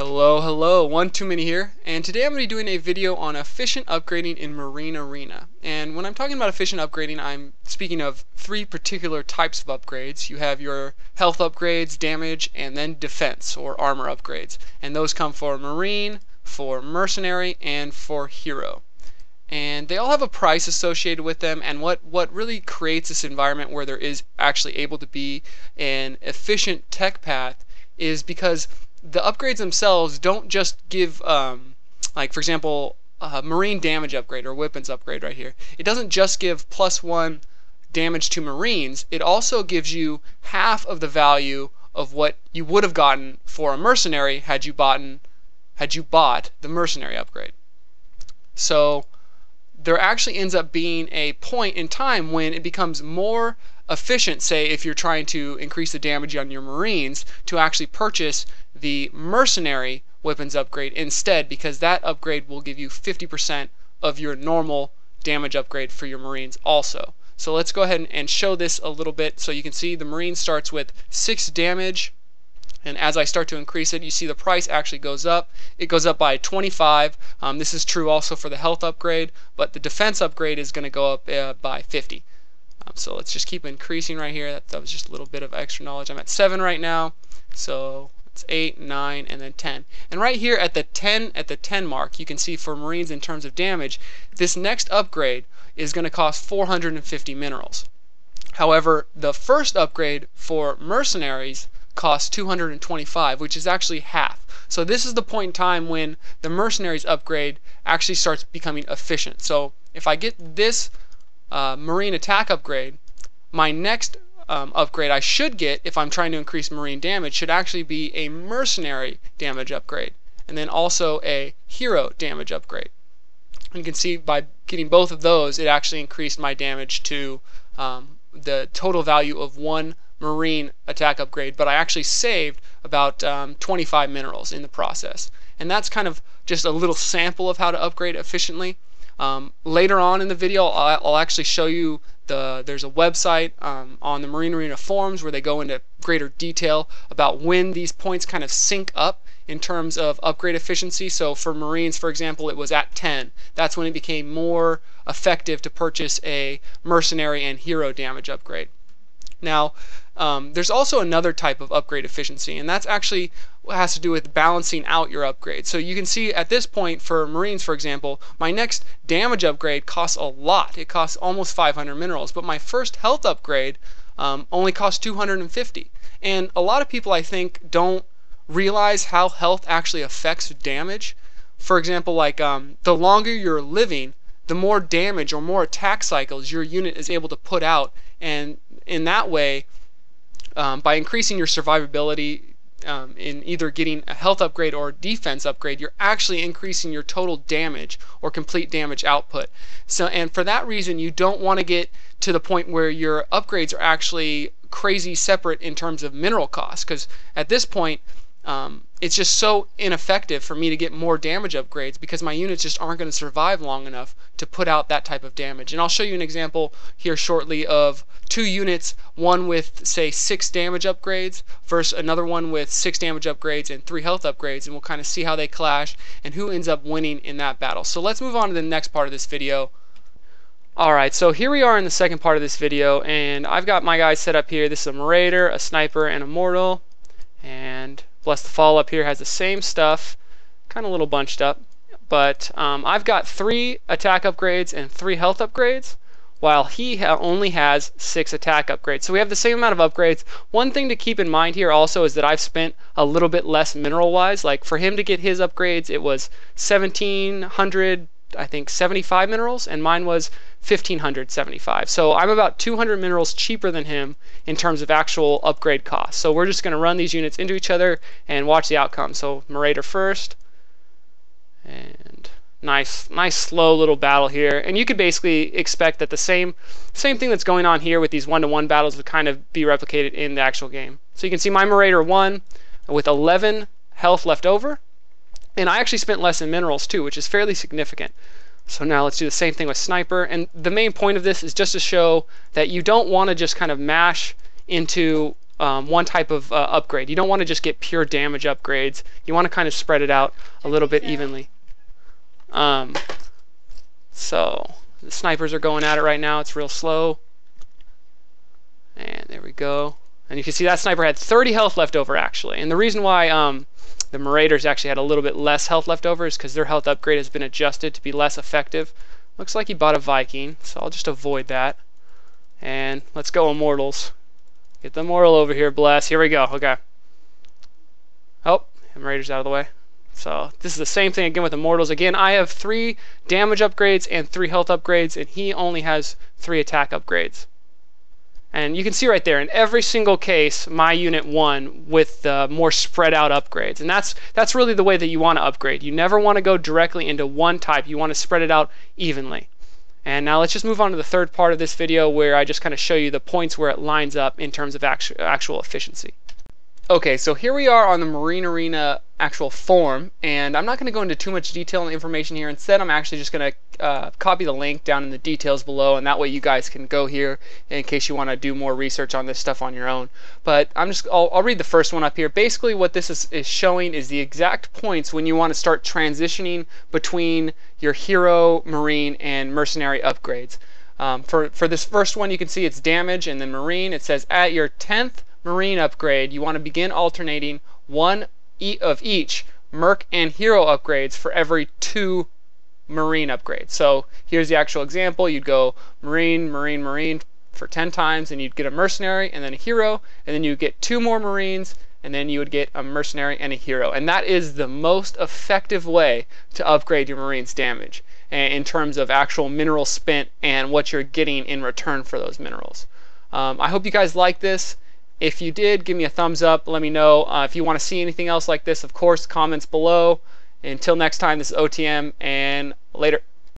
Hello, hello, One Too Many here, and today I'm going to be doing a video on efficient upgrading in Marine Arena. And when I'm talking about efficient upgrading, I'm speaking of three particular types of upgrades. You have your health upgrades, damage, and then defense or armor upgrades. And those come for Marine, for Mercenary, and for Hero. And they all have a price associated with them, and what really creates this environment where there is actually able to be an efficient tech path is because the upgrades themselves don't just give, like for example, a Marine damage upgrade or weapons upgrade right here. It doesn't just give +1 damage to Marines, it also gives you half of the value of what you would have gotten for a Mercenary had you bought the Mercenary upgrade. So there actually ends up being a point in time when it becomes more efficient, say if you're trying to increase the damage on your Marines, to actually purchase the Mercenary weapons upgrade instead, because that upgrade will give you 50% of your normal damage upgrade for your Marines also. So let's go ahead and show this a little bit. So you can see the Marine starts with 6 damage, and as I start to increase it, you see the price actually goes up. It goes up by 25. This is true also for the health upgrade, but the defense upgrade is going to go up by 50. So let's just keep increasing right here. That was just a little bit of extra knowledge. I'm at 7 right now, so it's 8, 9, and then 10. And right here at the 10 mark, you can see for Marines in terms of damage, this next upgrade is going to cost 450 minerals. However, the first upgrade for Mercenaries costs 225, which is actually half. So this is the point in time when the Mercenaries upgrade actually starts becoming efficient. So if I get this Marine attack upgrade, my next upgrade I should get, if I'm trying to increase Marine damage, should actually be a Mercenary damage upgrade, and then also a Hero damage upgrade. And you can see by getting both of those, it actually increased my damage to the total value of 1 Marine attack upgrade, but I actually saved about 25 minerals in the process. And that's kind of just a little sample of how to upgrade efficiently. Later on in the video, I'll actually show you there's a website on the Marine Arena forums where they go into greater detail about when these points kind of sync up in terms of upgrade efficiency. So for Marines, for example, it was at 10. That's when it became more effective to purchase a Mercenary and Hero damage upgrade. Now, there's also another type of upgrade efficiency, and that's actually has to do with balancing out your upgrades. So you can see at this point for Marines, for example, my next damage upgrade costs a lot. It costs almost 500 minerals, but my first health upgrade only costs 250. And a lot of people, I think, don't realize how health actually affects damage. For example, like the longer you're living, the more damage or more attack cycles your unit is able to put out, and in that way, by increasing your survivability in either getting a health upgrade or a defense upgrade, you're actually increasing your total damage or complete damage output. So, and for that reason, you don't want to get to the point where your upgrades are actually crazy separate in terms of mineral costs, because at this point, it's just so ineffective for me to get more damage upgrades because my units just aren't going to survive long enough to put out that type of damage. And I'll show you an example here shortly of 2 units, one with say 6 damage upgrades versus another one with 6 damage upgrades and 3 health upgrades, and we'll kind of see how they clash and who ends up winning in that battle. So let's move on to the next part of this video. Alright, so here we are in the second part of this video, and I've got my guys set up here. This is a Marauder, a Sniper, and a Mortal, and Bless the Fall up here has the same stuff, kind of a little bunched up, but I've got 3 attack upgrades and 3 health upgrades, while he only has 6 attack upgrades. So we have the same amount of upgrades. One thing to keep in mind here also is that I've spent a little bit less mineral wise. Like for him to get his upgrades, it was 1,700, I think 75 minerals, and mine was 1,575. So I'm about 200 minerals cheaper than him in terms of actual upgrade costs. So we're just going to run these units into each other and watch the outcome. So Marauder first, and nice slow little battle here. And you could basically expect that the same thing that's going on here with these 1-to-1 battles would kind of be replicated in the actual game. So you can see my Marauder won with 11 health left over. And I actually spent less in minerals too, which is fairly significant. So now let's do the same thing with Sniper. And the main point of this is just to show that you don't want to just kind of mash into one type of upgrade. You don't want to just get pure damage upgrades. You want to kind of spread it out a little bit evenly. So the snipers are going at it right now. It's real slow. And there we go. And you can see that sniper had 30 health left over actually. And the reason why the Marauders actually had a little bit less health left over is because their health upgrade has been adjusted to be less effective. Looks like he bought a Viking, so I'll just avoid that. And let's go Immortals. Get the Immortal over here, bless. Here we go. Okay. Oh, Marauders out of the way. So this is the same thing again with Immortals. Again, I have 3 damage upgrades and 3 health upgrades, and he only has 3 attack upgrades. And you can see right there, in every single case, my unit won with the more spread out upgrades. And that's really the way that you want to upgrade. You never want to go directly into one type. You want to spread it out evenly. And now let's just move on to the third part of this video where I just kind of show you the points where it lines up in terms of actual efficiency. Okay, so here we are on the Marine Arena actual form, and I'm not going to go into too much detail on the information here. Instead, I'm actually just going to copy the link down in the details below, and that way you guys can go here in case you want to do more research on this stuff on your own. But I'll read the first one up here. Basically, what this is showing is the exact points when you want to start transitioning between your hero, marine, and mercenary upgrades. For this first one, you can see it's damage and then marine. It says at your 10th marine upgrade, you want to begin alternating one of each merc and hero upgrades for every 2 marine upgrades. So here's the actual example. You'd go marine, marine, marine for 10 times, and you'd get a mercenary and then a hero, and then you get 2 more marines, and then you would get a mercenary and a hero. And that is the most effective way to upgrade your marines' damage in terms of actual minerals spent and what you're getting in return for those minerals. I hope you guys like this. If you did, give me a thumbs up. Let me know. If you want to see anything else like this, of course, comments below. Until next time, this is OTM, and later.